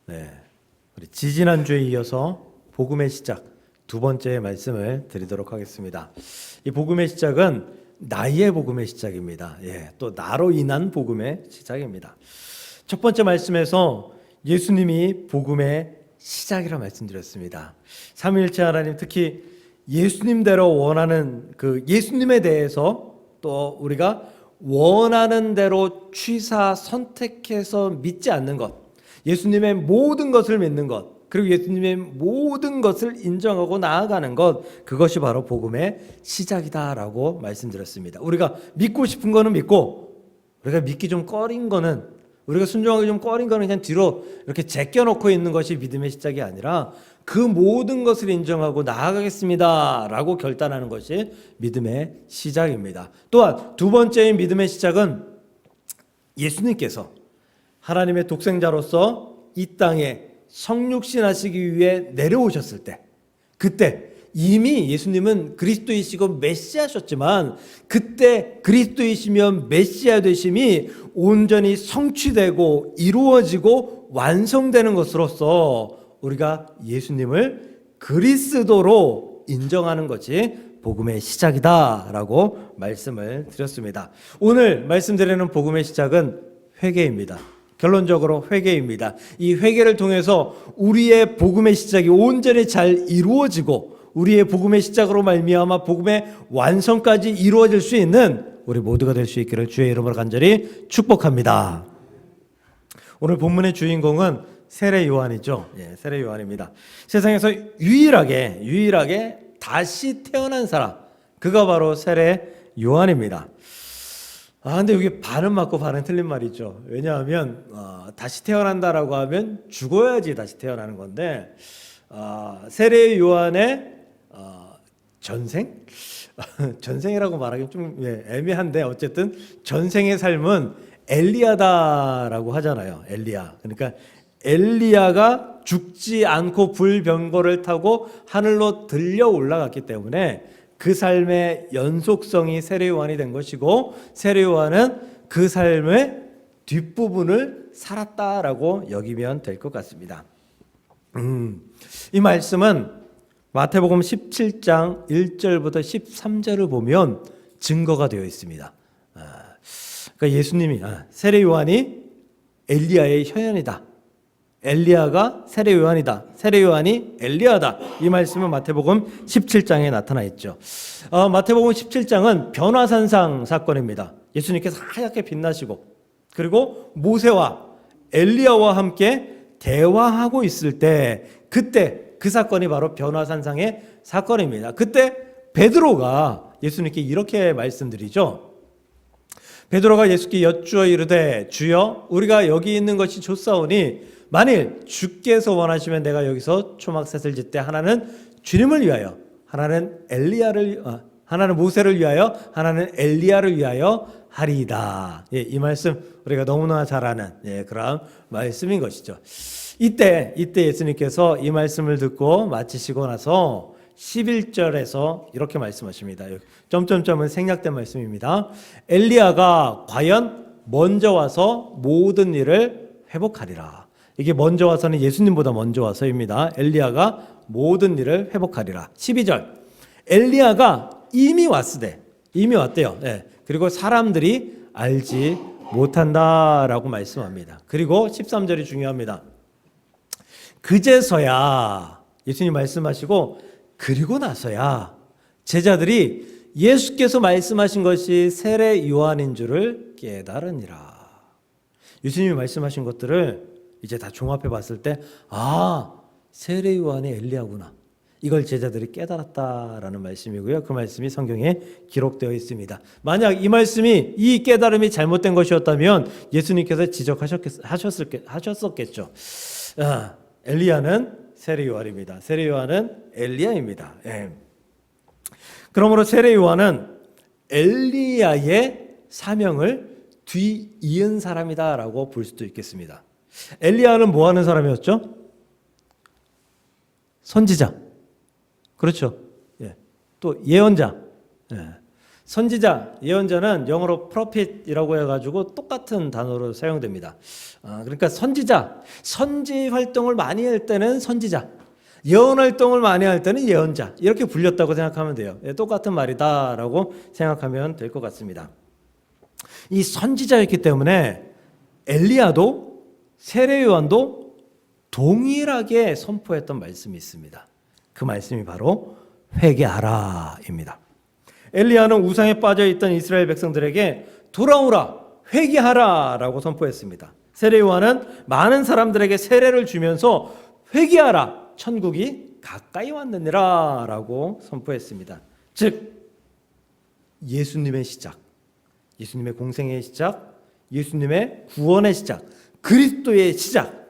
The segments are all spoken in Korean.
네, 우리 지지난주에 이어서 복음의 시작 두 번째 말씀을 드리도록 하겠습니다. 이 복음의 시작은 나의 복음의 시작입니다. 또 나로 인한 복음의 시작입니다. 첫 번째 말씀에서 예수님이 복음의 시작이라 말씀드렸습니다. 삼위일체 하나님, 특히 예수님대로 원하는 그 예수님에 대해서 또 우리가 원하는 대로 취사 선택해서 믿지 않는 것, 예수님의 모든 것을 믿는 것, 그리고 예수님의 모든 것을 인정하고 나아가는 것, 그것이 바로 복음의 시작이다라고 말씀드렸습니다. 우리가 믿고 싶은 거는 믿고, 우리가 믿기 좀 꺼린 거는, 우리가 순종하기 좀 꺼린 거는 그냥 뒤로 이렇게 제껴놓고 있는 것이 믿음의 시작이 아니라 그 모든 것을 인정하고 나아가겠습니다 라고 결단하는 것이 믿음의 시작입니다. 또한 두 번째인 믿음의 시작은 예수님께서 하나님의 독생자로서 이 땅에 성육신하시기 위해 내려오셨을 때, 그때 이미 예수님은 그리스도이시고 메시아셨지만 그때 그리스도이시면 메시아 되심이 온전히 성취되고 이루어지고 완성되는 것으로서 우리가 예수님을 그리스도로 인정하는 것이 복음의 시작이다라고 말씀을 드렸습니다. 오늘 말씀드리는 복음의 시작은 회개입니다. 결론적으로 회개입니다. 이 회개를 통해서 우리의 복음의 시작이 온전히 잘 이루어지고 우리의 복음의 시작으로 말미암아 복음의 완성까지 이루어질 수 있는 우리 모두가 될 수 있기를 주의 이름으로 간절히 축복합니다. 오늘 본문의 주인공은 세례 요한이죠. 세례 요한입니다. 세상에서 유일하게 다시 태어난 사람, 그가 바로 세례 요한입니다. 근데 이게 반은 맞고 반은 틀린 말이죠. 왜냐하면 다시 태어난다라고 하면 죽어야지 다시 태어나는 건데 세례 요한의 전생? 전생이라고 말하기는 좀 애매한데 어쨌든 전생의 삶은 엘리야다라고 하잖아요. 엘리야. 그러니까 엘리야가 죽지 않고 불병거를 타고 하늘로 들려 올라갔기 때문에 그 삶의 연속성이 세례 요한이 된 것이고 세례 요한은 그 삶의 뒷부분을 살았다라고 여기면 될 것 같습니다. 이 말씀은 마태복음 17장 1절부터 13절을 보면 증거가 되어 있습니다. 그러니까 예수님이 세례 요한이 엘리야의 혈연이다. 엘리야가 세례 요한이다. 세례 요한이 엘리야다. 이 말씀은 마태복음 17장에 나타나 있죠. 마태복음 17장은 변화산상 사건입니다. 예수님께서 하얗게 빛나시고 그리고 모세와 엘리야와 함께 대화하고 있을 때 그때 그 사건이 바로 변화산상의 사건입니다. 그때 베드로가 예수님께 이렇게 말씀드리죠. 베드로가 예수께 여쭈어 이르되 주여 우리가 여기 있는 것이 좋사오니 만일 주께서 원하시면 내가 여기서 초막셋을 짓되 하나는 주님을 위하여 하나는 모세를 위하여 하나는 엘리야를 위하여 하리이다. 이 말씀 우리가 너무나 잘 아는 그런 말씀인 것이죠. 이때 예수님께서 이 말씀을 듣고 마치시고 나서 11절에서 이렇게 말씀하십니다. 점점점은 생략된 말씀입니다. 엘리야가 과연 먼저 와서 모든 일을 회복하리라. 이게 먼저 와서는 예수님보다 먼저 와서입니다. 엘리야가 모든 일을 회복하리라. 12절 엘리야가 이미 왔대요. 그리고 사람들이 알지 못한다라고 말씀합니다. 그리고 13절이 중요합니다. 그제서야 예수님 말씀하시고 그리고 나서야 제자들이 예수께서 말씀하신 것이 세례 요한인 줄을 깨달으니라. 예수님이 말씀하신 것들을 이제 다 종합해 봤을 때 세례 요한이 엘리야구나. 이걸 제자들이 깨달았다라는 말씀이고요. 그 말씀이 성경에 기록되어 있습니다. 만약 이 말씀이 이 깨달음이 잘못된 것이었다면 예수님께서 지적하셨었겠죠. 엘리야는 세례 요한입니다. 세례 요한은 엘리야입니다. 그러므로 세례 요한은 엘리야의 사명을 뒤이은 사람이다라고 볼 수도 있겠습니다. 엘리야는 뭐 하는 사람이었죠? 선지자. 그렇죠. 또 예언자. 선지자, 예언자는 영어로 prophet이라고 해가지고 똑같은 단어로 사용됩니다. 그러니까 선지자, 선지 활동을 많이 할 때는 선지자, 예언 활동을 많이 할 때는 예언자, 이렇게 불렸다고 생각하면 돼요. 똑같은 말이다라고 생각하면 될 것 같습니다. 이 선지자였기 때문에 엘리야도 세례 요한도 동일하게 선포했던 말씀이 있습니다. 그 말씀이 바로 회개하라입니다. 엘리야는 우상에 빠져있던 이스라엘 백성들에게 돌아오라, 회개하라라고 선포했습니다. 세례 요한은 많은 사람들에게 세례를 주면서 회개하라, 천국이 가까이 왔느니라라고 선포했습니다. 즉 예수님의 시작, 예수님의 공생의 시작, 예수님의 구원의 시작, 그리스도의 시작,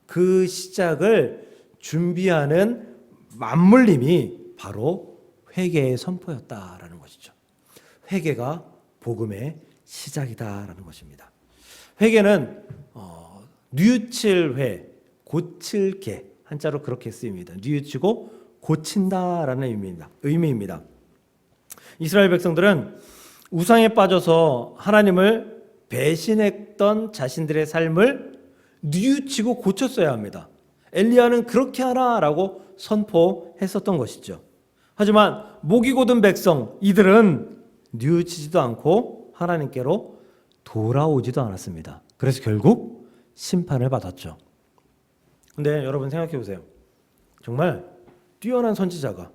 그 시작을 준비하는 맞물림이 바로 회개의 선포였다라는 것이죠. 회개가 복음의 시작이다라는 것입니다. 회개는 뉘우칠 회, 고칠 개, 한자로 그렇게 쓰입니다. 뉘우치고 고친다라는 의미입니다. 이스라엘 백성들은 우상에 빠져서 하나님을 배신했던 자신들의 삶을 뉘우치고 고쳤어야 합니다. 엘리야는 그렇게 하라라고 선포했었던 것이죠. 하지만 목이 곧은 백성, 이들은 뉘우치지도 않고 하나님께로 돌아오지도 않았습니다. 그래서 결국 심판을 받았죠. 근데 여러분 생각해 보세요. 정말 뛰어난 선지자가,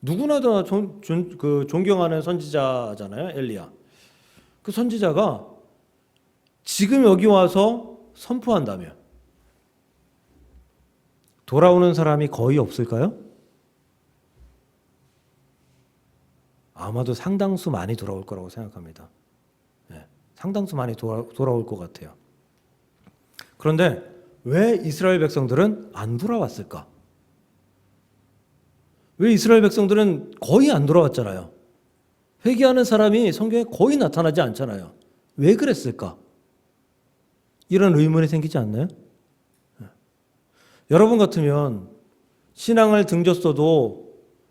누구나 다 존경하는 선지자잖아요, 엘리야. 그 선지자가 지금 여기 와서 선포한다면 돌아오는 사람이 거의 없을까요? 아마도 상당수 많이 돌아올 거라고 생각합니다. 네, 상당수 많이 돌아올 것 같아요. 그런데 왜 이스라엘 백성들은 안 돌아왔을까? 왜 이스라엘 백성들은 거의 안 돌아왔잖아요. 회개하는 사람이 성경에 거의 나타나지 않잖아요. 왜 그랬을까? 이런 의문이 생기지 않나요? 네. 여러분 같으면 신앙을 등졌어도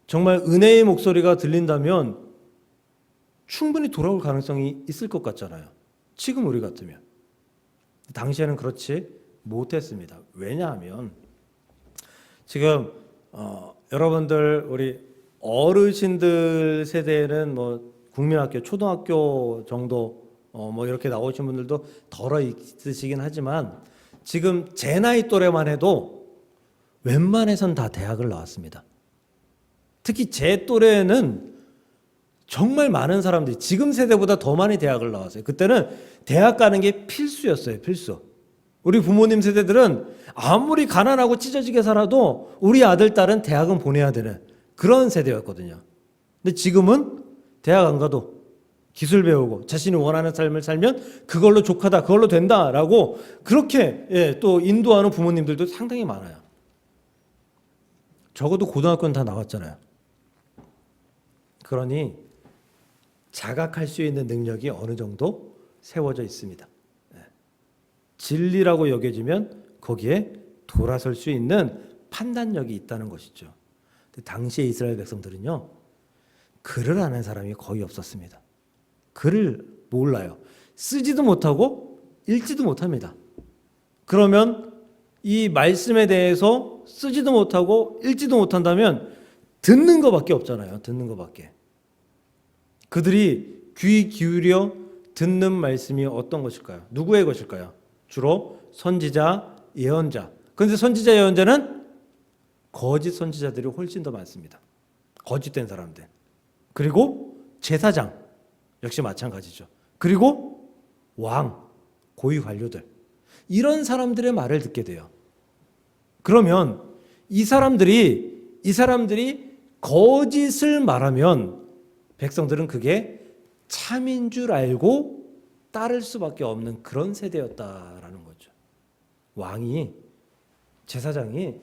정말 은혜의 목소리가 들린다면 충분히 돌아올 가능성이 있을 것 같잖아요. 지금 우리 같으면. 당시에는 그렇지 못했습니다. 왜냐하면 지금 여러분들 우리 어르신들 세대에는 뭐 국민학교, 초등학교 정도 뭐 이렇게 나오신 분들도 덜어 있으시긴 하지만 지금 제 나이 또래만 해도 웬만해선 다 대학을 나왔습니다. 특히 제 또래는 정말 많은 사람들이 지금 세대보다 더 많이 대학을 나왔어요. 그때는 대학 가는 게 필수였어요. 필수. 우리 부모님 세대들은 아무리 가난하고 찢어지게 살아도 우리 아들, 딸은 대학은 보내야 되는 그런 세대였거든요. 근데 지금은 대학 안 가도 기술 배우고 자신이 원하는 삶을 살면 그걸로 족하다, 그걸로 된다라고 그렇게 또 인도하는 부모님들도 상당히 많아요. 적어도 고등학교는 다 나왔잖아요. 그러니 자각할 수 있는 능력이 어느 정도 세워져 있습니다. 진리라고 여겨지면 거기에 돌아설 수 있는 판단력이 있다는 것이죠. 당시에 이스라엘 백성들은요, 글을 아는 사람이 거의 없었습니다. 글을 몰라요. 쓰지도 못하고 읽지도 못합니다. 그러면 이 말씀에 대해서 쓰지도 못하고 읽지도 못한다면 듣는 것밖에 없잖아요. 듣는 것밖에. 그들이 귀 기울여 듣는 말씀이 어떤 것일까요? 누구의 것일까요? 주로 선지자, 예언자. 그런데 선지자, 예언자는 거짓 선지자들이 훨씬 더 많습니다. 거짓된 사람들. 그리고 제사장 역시 마찬가지죠. 그리고 왕, 고위 관료들. 이런 사람들의 말을 듣게 돼요. 그러면 이 사람들이 거짓을 말하면 백성들은 그게 참인 줄 알고 따를 수밖에 없는 그런 세대였다라는 거죠. 왕이, 제사장이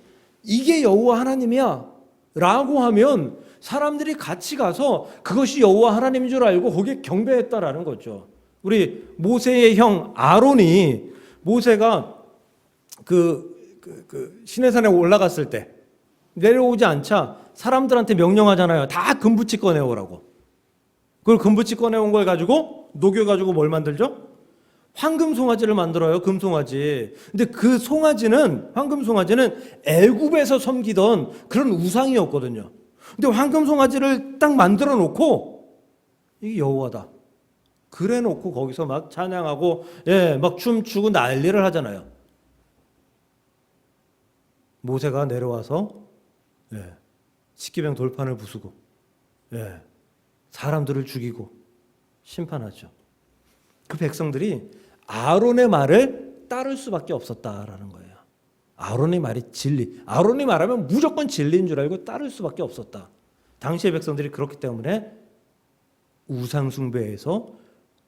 이게 여호와 하나님이야 라고 하면 사람들이 같이 가서 그것이 여호와 하나님인 줄 알고 거기에 경배했다라는 거죠. 우리 모세의 형 아론이, 모세가 그 시내산에 올라갔을 때 내려오지 않자 사람들한테 명령하잖아요. 다 금붙이 꺼내오라고. 그걸 금붙이 꺼내온 걸 가지고 녹여가지고 뭘 만들죠? 황금 송아지를 만들어요. 금송아지. 근데 그 송아지는, 황금 송아지는 애굽에서 섬기던 그런 우상이었거든요. 근데 황금 송아지를 딱 만들어 놓고 이게 여호와다 그래 놓고 거기서 막 찬양하고 막 춤추고 난리를 하잖아요. 모세가 내려와서 십계명 돌판을 부수고 사람들을 죽이고 심판하죠. 그 백성들이 아론의 말을 따를 수밖에 없었다라는 거예요. 아론의 말이 진리, 아론이 말하면 무조건 진리인 줄 알고 따를 수밖에 없었다. 당시의 백성들이 그렇기 때문에 우상 숭배에서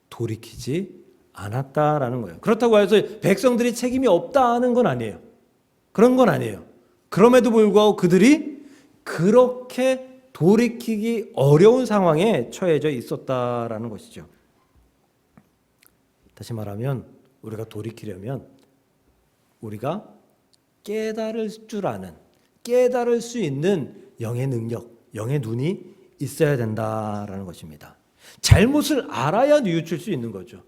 돌이키지 않았다라는 거예요. 그렇다고 해서 백성들이 책임이 없다는 건 아니에요. 그런 건 아니에요. 그럼에도 불구하고 그들이 그렇게 돌이키기 어려운 상황에 처해져 있었다라는 것이죠. 다시 말하면 우리가 돌이키려면 우리가 깨달을 줄 아는, 깨달을 수 있는 영의 능력, 영의 눈이 있어야 된다라는 것입니다. 잘못을 알아야 뉘우칠 수 있는 거죠.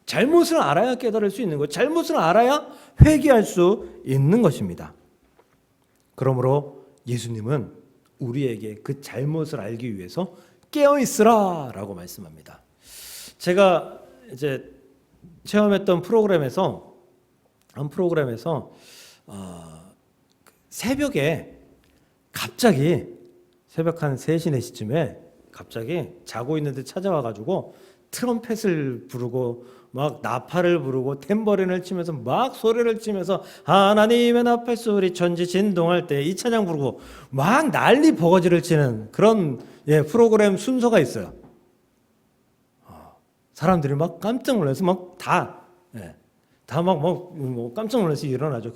잘못을 알아야 깨달을 수 있는 거죠. 잘못을 알아야 회개할 수 있는 것입니다. 그러므로 예수님은 우리에게 그 잘못을 알기 위해서 깨어 있으라라고 말씀합니다. 제가 이제 체험했던 프로그램에서 한 프로그램에서 새벽에 갑자기 새벽 한 3시, 4시쯤에 갑자기 자고 있는데 찾아와가지고 트럼펫을 부르고 막 나팔을 부르고 탬버린을 치면서 막 소리를 치면서 하나님의 나팔 소리 천지 진동할 때 이 찬양 부르고 막 난리 버거지를 치는 그런 프로그램 순서가 있어요. 사람들이 막 깜짝 놀라서 막 다 막 깜짝 놀라서 일어나죠.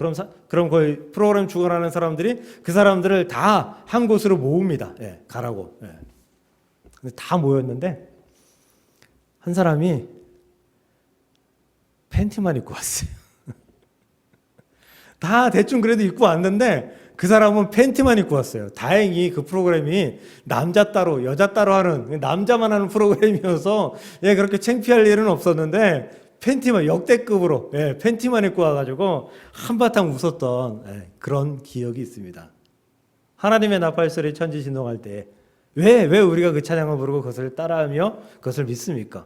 그럼 거의 프로그램 주관하는 사람들이 그 사람들을 다 한 곳으로 모읍니다. 가라고. 근데 다 모였는데 한 사람이 팬티만 입고 왔어요. 다 대충 그래도 입고 왔는데 그 사람은 팬티만 입고 왔어요. 다행히 그 프로그램이 남자 따로 여자 따로 하는 남자만 하는 프로그램이어서 그렇게 창피할 일은 없었는데 팬티만 역대급으로 팬티만 입고 와가지고 한바탕 웃었던 그런 기억이 있습니다. 하나님의 나팔 소리 천지 진동할 때 왜 우리가 그 찬양을 부르고 그것을 따라하며 그것을 믿습니까?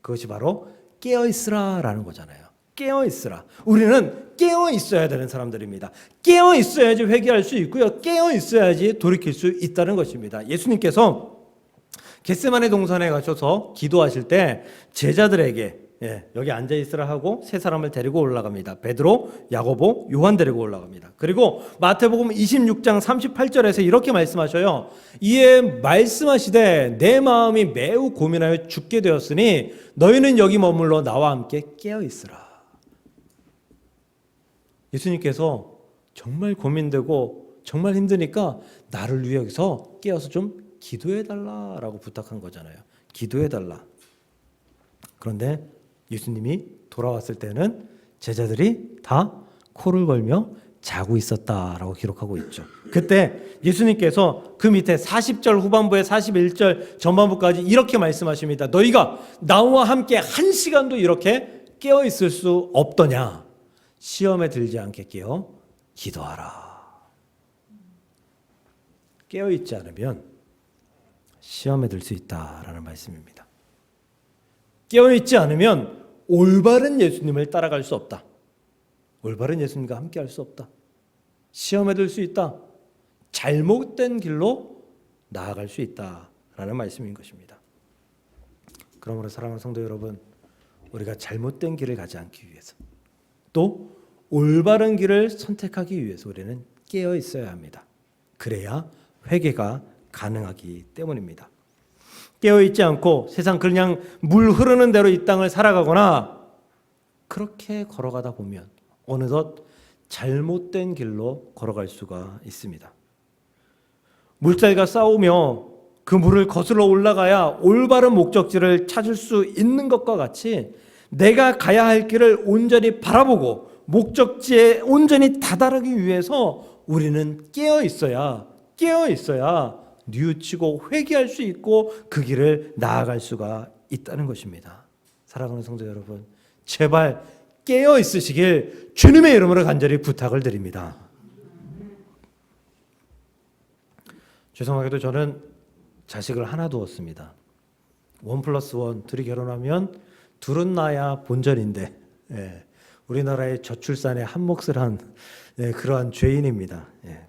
그것이 바로 깨어있으라라는 거잖아요. 깨어있으라. 우리는 깨어있어야 되는 사람들입니다. 깨어있어야지 회개할 수 있고요. 깨어있어야지 돌이킬 수 있다는 것입니다. 예수님께서 겟세마네 동산에 가셔서 기도하실 때 제자들에게 여기 앉아있으라 하고 세 사람을 데리고 올라갑니다. 베드로, 야고보, 요한 데리고 올라갑니다. 그리고 마태복음 26장 38절에서 이렇게 말씀하셔요. 이에 말씀하시되 내 마음이 매우 고민하여 죽게 되었으니 너희는 여기 머물러 나와 함께 깨어있으라. 예수님께서 정말 고민되고 정말 힘드니까 나를 위해서 깨어서 좀 기도해달라라고 부탁한 거잖아요. 기도해달라. 그런데 예수님이 돌아왔을 때는 제자들이 다 코를 걸며 자고 있었다라고 기록하고 있죠. 그때 예수님께서 그 밑에 40절 후반부에 41절 전반부까지 이렇게 말씀하십니다. 너희가 나와 함께 한 시간도 이렇게 깨어 있을 수 없더냐? 시험에 들지 않게 깨어 기도하라. 깨어 있지 않으면 시험에 들 수 있다라는 말씀입니다. 깨어 있지 않으면 올바른 예수님을 따라갈 수 없다. 올바른 예수님과 함께 할 수 없다. 시험에 들 수 있다. 잘못된 길로 나아갈 수 있다라는 말씀인 것입니다. 그러므로 사랑하는 성도 여러분, 우리가 잘못된 길을 가지 않기 위해서 또 올바른 길을 선택하기 위해서 우리는 깨어 있어야 합니다. 그래야 회개가 가능하기 때문입니다. 깨어있지 않고 세상 그냥 물 흐르는 대로 이 땅을 살아가거나 그렇게 걸어가다 보면 어느덧 잘못된 길로 걸어갈 수가 있습니다. 물살과 싸우며 그 물을 거슬러 올라가야 올바른 목적지를 찾을 수 있는 것과 같이 내가 가야 할 길을 온전히 바라보고 목적지에 온전히 다다르기 위해서 우리는 깨어 있어야 뉘우치고 회개할 수 있고 그 길을 나아갈 수가 있다는 것입니다. 사랑하는 성도 여러분, 제발 깨어 있으시길 주님의 이름으로 간절히 부탁을 드립니다. 죄송하게도 저는 자식을 하나 두었습니다. 1+1 둘이 결혼하면 둘은 나야 본전인데, 예, 우리나라의 저출산에 한몫을 한 그러한 죄인입니다. 예.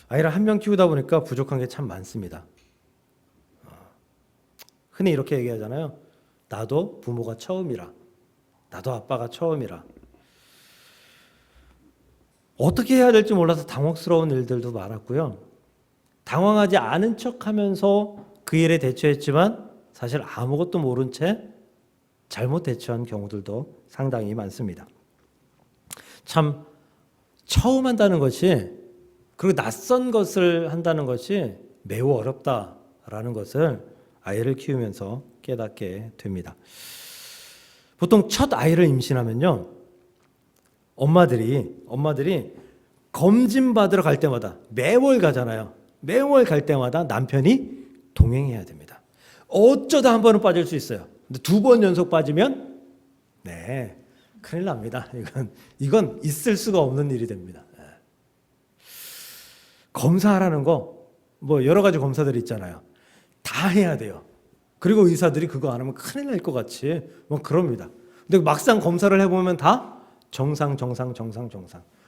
아이를 한 명 키우다 보니까 부족한 게 참 많습니다. 흔히 이렇게 얘기하잖아요. 나도 부모가 처음이라, 나도 아빠가 처음이라. 어떻게 해야 될지 몰라서 당혹스러운 일들도 많았고요. 당황하지 않은 척하면서 그 일에 대처했지만 사실 아무것도 모른 채 잘못 대처한 경우들도 상당히 많습니다. 참 처음 한다는 것이, 그리고 낯선 것을 한다는 것이 매우 어렵다라는 것을 아이를 키우면서 깨닫게 됩니다. 보통 첫 아이를 임신하면요, 엄마들이 검진 받으러 갈 때마다, 매월 가잖아요. 매월 갈 때마다 남편이 동행해야 됩니다. 어쩌다 한 번은 빠질 수 있어요. 근데 2번 연속 빠지면 큰일 납니다. 이건 있을 수가 없는 일이 됩니다. 검사하라는 거, 뭐 여러 가지 검사들이 있잖아요. 다 해야 돼요. 그리고 의사들이 그거 안 하면 큰일 날 것 같이 뭐 그럽니다. 근데 막상 검사를 해보면 다 정상.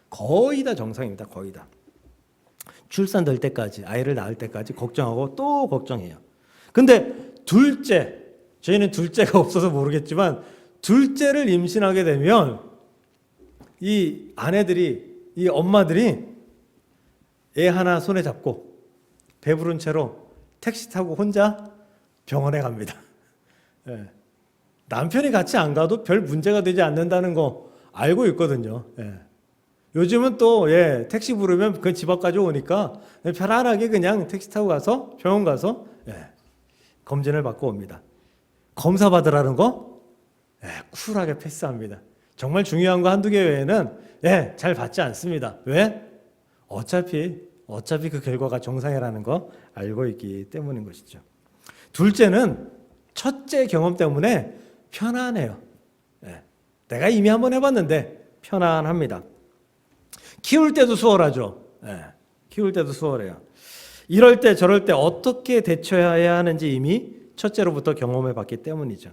거의 다 정상입니다. 거의 다. 출산될 때까지, 아이를 낳을 때까지 걱정하고 또 걱정해요. 근데 저희는 둘째가 없어서 모르겠지만, 둘째를 임신하게 되면 이 아내들이, 이 엄마들이 애 하나 손에 잡고 배부른 채로 택시 타고 혼자 병원에 갑니다. 예. 남편이 같이 안 가도 별 문제가 되지 않는다는 거 알고 있거든요. 예. 요즘은 또 택시 부르면 그 집 앞까지 오니까 편안하게 그냥 택시 타고 가서 병원 가서 검진을 받고 옵니다. 검사 받으라는 거 쿨하게 패스합니다. 정말 중요한 거 한두 개 외에는 잘 받지 않습니다. 왜? 어차피 그 결과가 정상이라는 거 알고 있기 때문인 것이죠. 둘째는 첫째 경험 때문에 편안해요. 내가 이미 한번 해봤는데 편안합니다. 키울 때도 수월하죠. 키울 때도 수월해요. 이럴 때 저럴 때 어떻게 대처해야 하는지 이미 첫째로부터 경험해 봤기 때문이죠.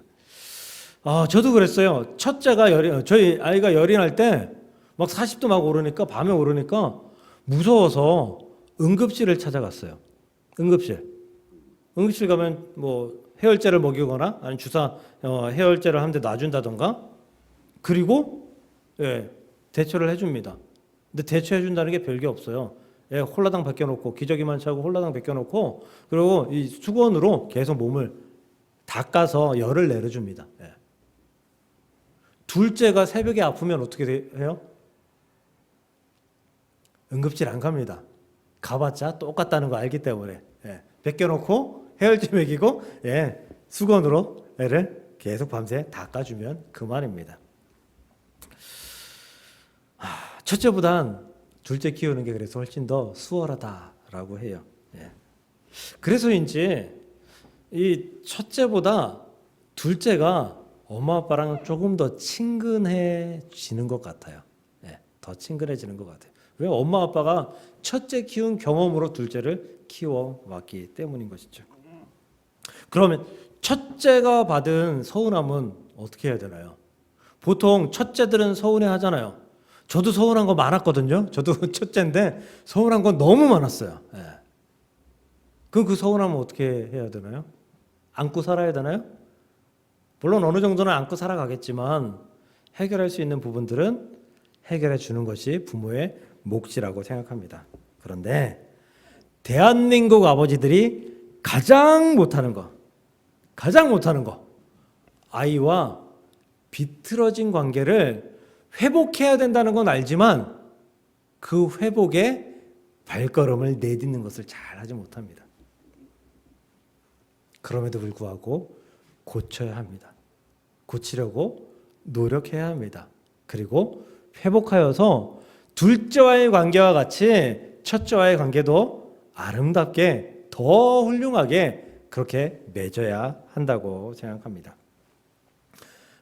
저도 그랬어요. 첫째가 저희 아이가 열이 날 때 막 40도 막 오르니까, 밤에 오르니까 무서워서 응급실을 찾아갔어요. 응급실 가면 뭐 해열제를 먹이거나 아니면 해열제를 한 대 놔준다던가, 그리고 대처를 해줍니다. 근데 대처해준다는 게 별게 없어요. 홀라당 벗겨놓고, 기저귀만 차고 홀라당 벗겨놓고, 그리고 이 수건으로 계속 몸을 닦아서 열을 내려줍니다. 둘째가 새벽에 아프면 어떻게 해요? 응급실 안 갑니다. 가봤자 똑같다는 거 알기 때문에 벗겨놓고 해열제 먹이고 수건으로 애를 계속 밤새 닦아주면 그만입니다. 첫째보단 둘째 키우는 게 그래서 훨씬 더 수월하다라고 해요. 그래서인지 이 첫째보다 둘째가 엄마 아빠랑 조금 더 친근해지는 것 같아요. 더 친근해지는 것 같아요. 왜? 엄마 아빠가 첫째 키운 경험으로 둘째를 키워왔기 때문인 것이죠. 그러면 첫째가 받은 서운함은 어떻게 해야 되나요? 보통 첫째들은 서운해 하잖아요. 저도 서운한 거 많았거든요. 저도 첫째인데 서운한 건 너무 많았어요. 그럼 그 서운함은 어떻게 해야 되나요? 안고 살아야 되나요? 물론 어느 정도는 안고 살아가겠지만 해결할 수 있는 부분들은 해결해 주는 것이 부모의 몫이라고 생각합니다. 그런데 대한민국 아버지들이 가장 못하는 거, 아이와 비틀어진 관계를 회복해야 된다는 건 알지만 그 회복에 발걸음을 내딛는 것을 잘 하지 못합니다. 그럼에도 불구하고 고쳐야 합니다. 고치려고 노력해야 합니다. 그리고 회복하여서 둘째와의 관계와 같이 첫째와의 관계도 아름답게 더 훌륭하게 그렇게 맺어야 한다고 생각합니다.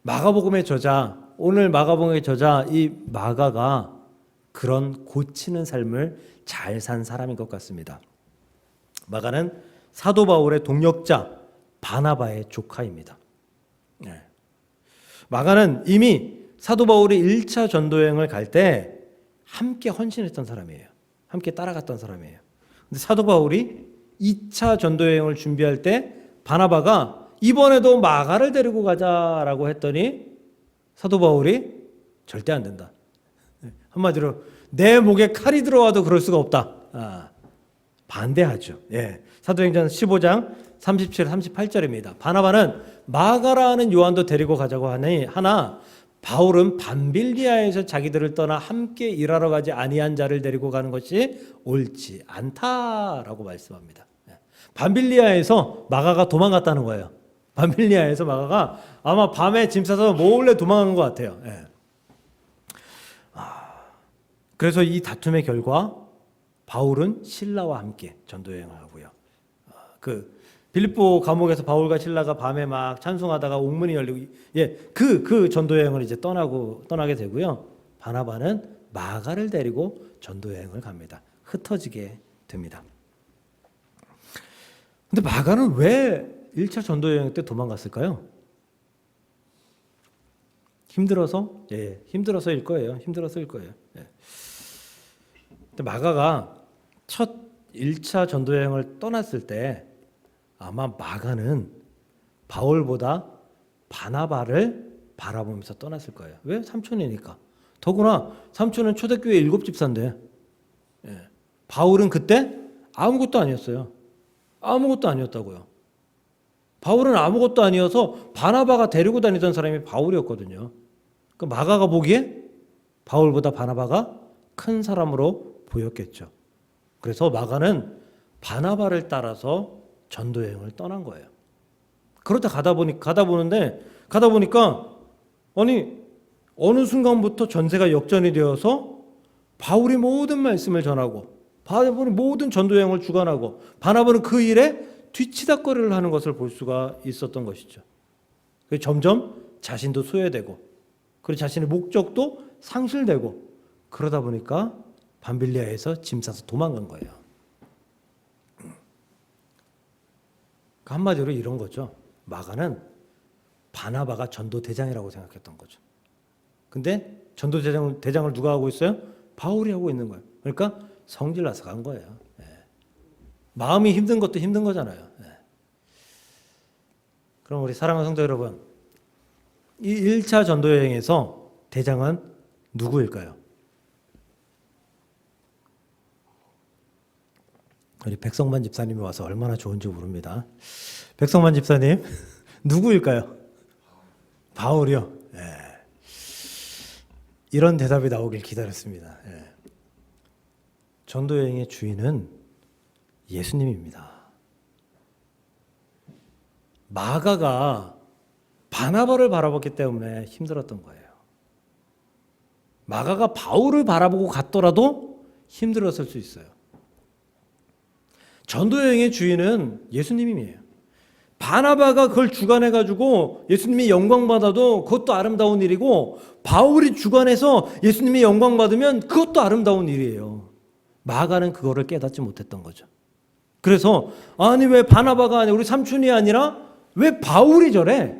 마가복음의 저자, 오늘 마가복음의 저자 이 마가가 그런 고치는 삶을 잘 산 사람인 것 같습니다. 마가는 사도 바울의 동역자 바나바의 조카입니다. 마가는 이미 사도 바울이 1차 전도여행을 갈 때 함께 헌신했던 사람이에요. 함께 따라갔던 사람이에요. 근데 사도 바울이 2차 전도여행을 준비할 때 바나바가 이번에도 마가를 데리고 가자라고 했더니 사도 바울이 절대 안 된다. 한마디로 내 목에 칼이 들어와도 그럴 수가 없다. 반대하죠. 사도행전 15장 37, 38절입니다. 바나바는 마가라는 요한도 데리고 가자고 하나 바울은 밤빌리아에서 자기들을 떠나 함께 일하러 가지 아니한 자를 데리고 가는 것이 옳지 않다라고 말씀합니다. 밤빌리아에서 마가가 도망갔다는 거예요. 밤빌리아에서 마가가 아마 밤에 짐 싸서 몰래 도망간 것 같아요. 그래서 이 다툼의 결과 바울은 신라와 함께 전도여행을 하고요. 빌립보 감옥에서 바울과 신라가 밤에 막 찬송하다가 옥문이 열리고 그 전도여행을 이제 떠나게 되고요. 바나바는 마가를 데리고 전도여행을 갑니다. 흩어지게 됩니다. 근데 마가는 왜 1차 전도여행 때 도망갔을까요? 힘들어서? 힘들어서일 거예요. 힘들어서일 거예요. 근데 마가가 첫 1차 전도여행을 떠났을 때 아마 마가는 바울보다 바나바를 바라보면서 떠났을 거예요. 왜? 삼촌이니까. 더구나 삼촌은 초대교회 7집사인데 바울은 그때 아무것도 아니었어요. 아무것도 아니었다고요. 바울은 아무것도 아니어서 바나바가 데리고 다니던 사람이 바울이었거든요. 그 마가가 보기에 바울보다 바나바가 큰 사람으로 보였겠죠. 그래서 마가는 바나바를 따라서 전도여행을 떠난 거예요. 그러다 가다 보니까 아니 어느 순간부터 전세가 역전이 되어서 바울이 모든 말씀을 전하고 바울이 모든 전도여행을 주관하고 바나바는 그 일에 뒤치다꺼리를 하는 것을 볼 수가 있었던 것이죠. 점점 자신도 소외되고 그리고 자신의 목적도 상실되고 그러다 보니까 밤빌리아에서 짐 싸서 도망간 거예요. 한마디로 이런 거죠. 마가는 바나바가 전도대장이라고 생각했던 거죠. 근데 전도대장을 누가 하고 있어요? 바울이 하고 있는 거예요. 그러니까 성질 나서 간 거예요. 마음이 힘든 것도 힘든 거잖아요. 그럼 우리 사랑하는 성도 여러분, 이 1차 전도여행에서 대장은 누구일까요? 우리 백성만 집사님이 와서 얼마나 좋은지 모릅니다. 백성만 집사님 누구일까요? 바울이요. 이런 대답이 나오길 기다렸습니다. 전도여행의 주인은 예수님입니다. 마가가 바나바를 바라봤기 때문에 힘들었던 거예요. 마가가 바울을 바라보고 갔더라도 힘들었을 수 있어요. 전도여행의 주인은 예수님이에요. 바나바가 그걸 주관해가지고 예수님이 영광받아도 그것도 아름다운 일이고 바울이 주관해서 예수님이 영광받으면 그것도 아름다운 일이에요. 마가는 그거를 깨닫지 못했던 거죠. 그래서 아니 왜 바나바가 아니라 우리 삼촌이 아니라 왜 바울이 저래?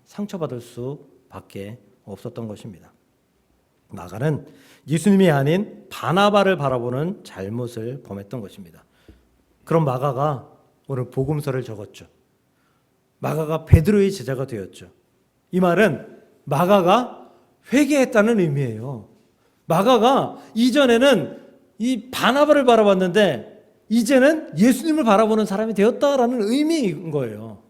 상처받을 수밖에 없었던 것입니다. 마가는 예수님이 아닌 바나바를 바라보는 잘못을 범했던 것입니다. 그럼 마가가 오늘 복음서를 적었죠. 마가가 베드로의 제자가 되었죠. 이 말은 마가가 회개했다는 의미예요. 마가가 이전에는 이 바나바를 바라봤는데 이제는 예수님을 바라보는 사람이 되었다라는 의미인 거예요.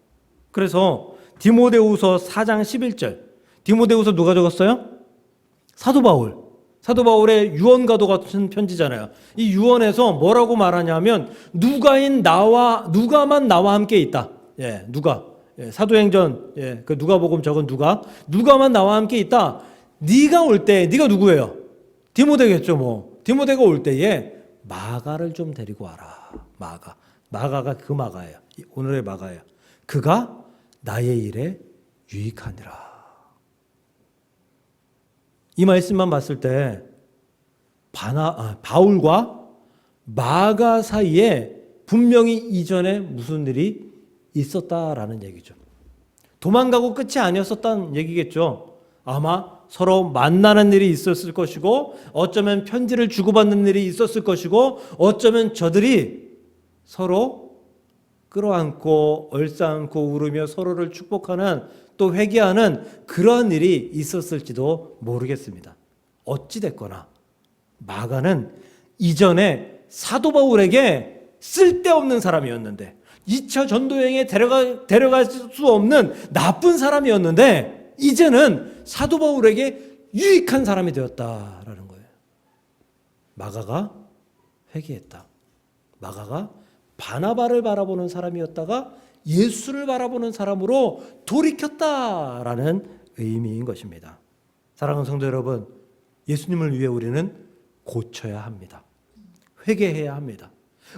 그래서 디모데후서 4장 11절. 디모데후서 누가 적었어요? 사도 바울. 사도 바울의 유언과도 같은 편지잖아요. 이 유언에서 뭐라고 말하냐면 누가만 나와 함께 있다. 누가. 사도행전 그 누가복음 적은 누가만 나와 함께 있다. 네가 올 때 네가 누구예요? 디모데겠죠, 뭐. 디모데가 올 때에 마가를 좀 데리고 와라. 마가가 그 마가예요. 오늘의 마가예요. 그가 나의 일에 유익하니라. 이 말씀만 봤을 때 바울과 마가 사이에 분명히 이전에 무슨 일이 있었다라는 얘기죠. 도망가고 끝이 아니었었다는 얘기겠죠. 아마 서로 만나는 일이 있었을 것이고, 어쩌면 편지를 주고받는 일이 있었을 것이고, 어쩌면 저들이 서로 끌어안고 얼싸안고 울으며 서로를 축복하는, 또 회개하는 그러한 일이 있었을지도 모르겠습니다. 어찌됐거나 마가는 이전에 사도 바울에게 쓸데없는 사람이었는데, 2차 전도여행에 데려갈 수 없는 나쁜 사람이었는데, 이제는 사도 바울에게 유익한 사람이 되었다라는 거예요. 마가가 회개했다. 마가가 바나바를 바라보는 사람이었다가 예수를 바라보는 사람으로 돌이켰다라는 의미인 것입니다. 사랑하는 성도 여러분, 예수님을 위해 우리는 고쳐야 합니다. 회개해야 합니다.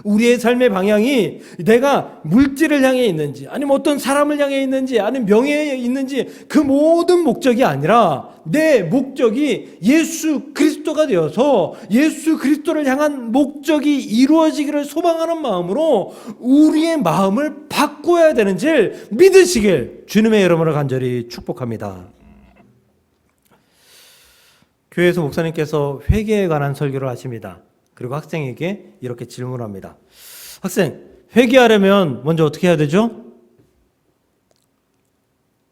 우리의 삶의 방향이 내가 물질을 향해 있는지, 아니면 어떤 사람을 향해 있는지, 아니면 명예에 있는지, 그 모든 목적이 아니라 내 목적이 예수 그리스도가 되어서 예수 그리스도를 향한 목적이 이루어지기를 소망하는 마음으로 우리의 마음을 바꿔야 되는지를 믿으시길 주님의 이름으로 간절히 축복합니다. 교회에서 목사님께서 회개에 관한 설교를 하십니다. 그리고 학생에게 이렇게 질문합니다. 학생, 회개하려면 먼저 어떻게 해야 되죠?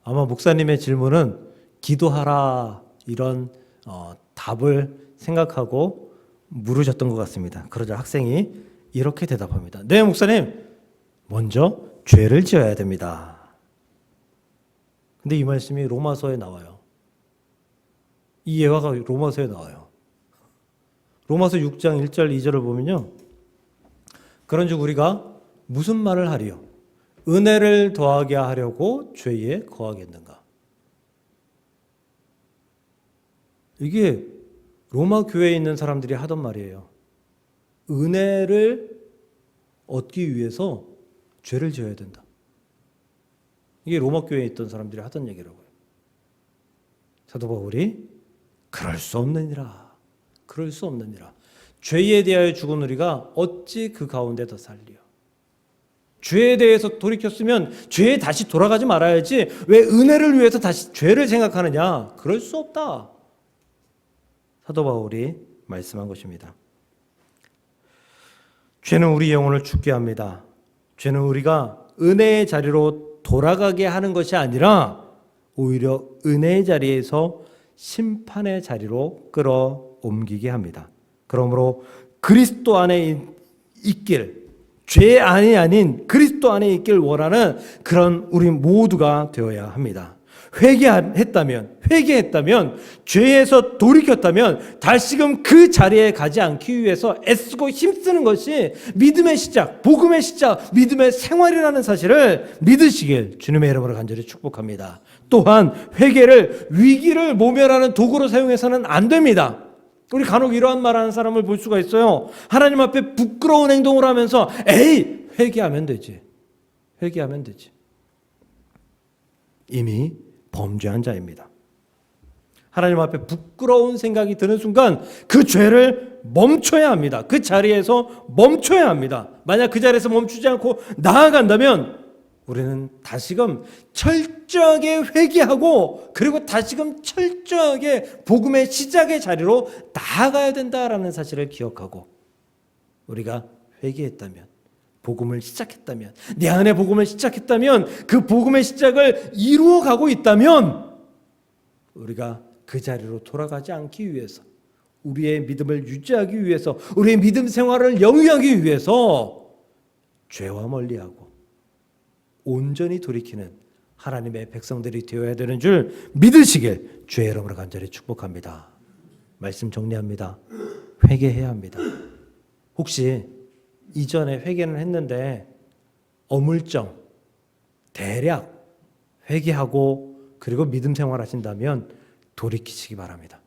아마 목사님의 질문은 기도하라, 이런 답을 생각하고 물으셨던 것 같습니다. 그러자 학생이 이렇게 대답합니다. 네, 목사님, 먼저 죄를 지어야 됩니다. 근데 이 말씀이 로마서에 나와요. 이 예화가 로마서에 나와요. 로마서 6장 1절 2절을 보면요, 그런즉 우리가 무슨 말을 하리요? 은혜를 더하게 하려고 죄에 거하겠는가? 이게 로마 교회에 있는 사람들이 하던 말이에요. 은혜를 얻기 위해서 죄를 지어야 된다. 이게 로마 교회에 있던 사람들이 하던 얘기라고요. 사도 바울이 그럴 수 없느니라. 그럴 수 없느니라. 죄에 대하여 죽은 우리가 어찌 그 가운데 더 살리요. 죄에 대해서 돌이켰으면 죄에 다시 돌아가지 말아야지 왜 은혜를 위해서 다시 죄를 생각하느냐. 그럴 수 없다. 사도 바울이 말씀한 것입니다. 죄는 우리 영혼을 죽게 합니다. 죄는 우리가 은혜의 자리로 돌아가게 하는 것이 아니라 오히려 은혜의 자리에서 심판의 자리로 끌어옮기게 합니다. 그러므로 그리스도 안에 있길, 죄 안이 아닌 그리스도 안에 있길 원하는 그런 우리 모두가 되어야 합니다. 회개했다면, 죄에서 돌이켰다면 다시금 그 자리에 가지 않기 위해서 애쓰고 힘쓰는 것이 믿음의 시작, 복음의 시작, 믿음의 생활이라는 사실을 믿으시길 주님의 이름으로 간절히 축복합니다. 또한 회개를 위기를 모면하는 도구로 사용해서는 안 됩니다. 우리 간혹 이러한 말하는 사람을 볼 수가 있어요. 하나님 앞에 부끄러운 행동을 하면서 에이, 회개하면 되지. 이미 범죄한 자입니다. 하나님 앞에 부끄러운 생각이 드는 순간 그 죄를 멈춰야 합니다. 그 자리에서 멈춰야 합니다. 만약 그 자리에서 멈추지 않고 나아간다면 우리는 다시금 철저하게 회개하고 그리고 다시금 철저하게 복음의 시작의 자리로 나아가야 된다라는 사실을 기억하고, 우리가 회개했다면, 복음을 시작했다면, 내 안에 복음을 시작했다면, 그 복음의 시작을 이루어가고 있다면 우리가 그 자리로 돌아가지 않기 위해서, 우리의 믿음을 유지하기 위해서, 우리의 믿음 생활을 영위하기 위해서 죄와 멀리하고 온전히 돌이키는 하나님의 백성들이 되어야 되는 줄 믿으시길 주의 이름으로 간절히 축복합니다. 말씀 정리합니다. 회개해야 합니다. 혹시 이전에 회개는 했는데 어물쩡 대략 회개하고 그리고 믿음 생활하신다면 돌이키시기 바랍니다.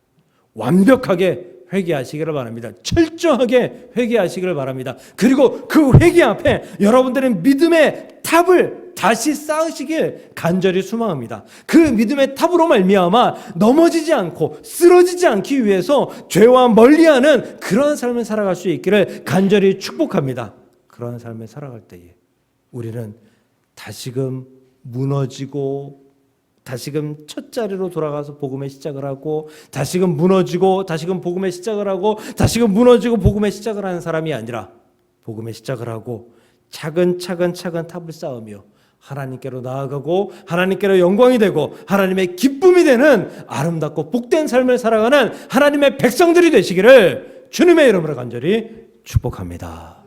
완벽하게 회개하시기를 바랍니다. 철저하게 회개하시기를 바랍니다. 그리고 그 회개 앞에 여러분들의 믿음의 탑을 다시 쌓으시길 간절히 소망합니다. 그 믿음의 탑으로 말미암아 넘어지지 않고 쓰러지지 않기 위해서 죄와 멀리하는 그런 삶을 살아갈 수 있기를 간절히 축복합니다. 그런 삶을 살아갈 때에 우리는 다시금 무너지고 다시금 첫 자리로 돌아가서 복음의 시작을 하고 다시금 무너지고 다시금 복음의 시작을 하고 다시금 무너지고 복음의 시작을 하는 사람이 아니라 복음의 시작을 하고 차근차근 탑을 쌓으며 하나님께로 나아가고 하나님께로 영광이 되고 하나님의 기쁨이 되는 아름답고 복된 삶을 살아가는 하나님의 백성들이 되시기를 주님의 이름으로 간절히 축복합니다.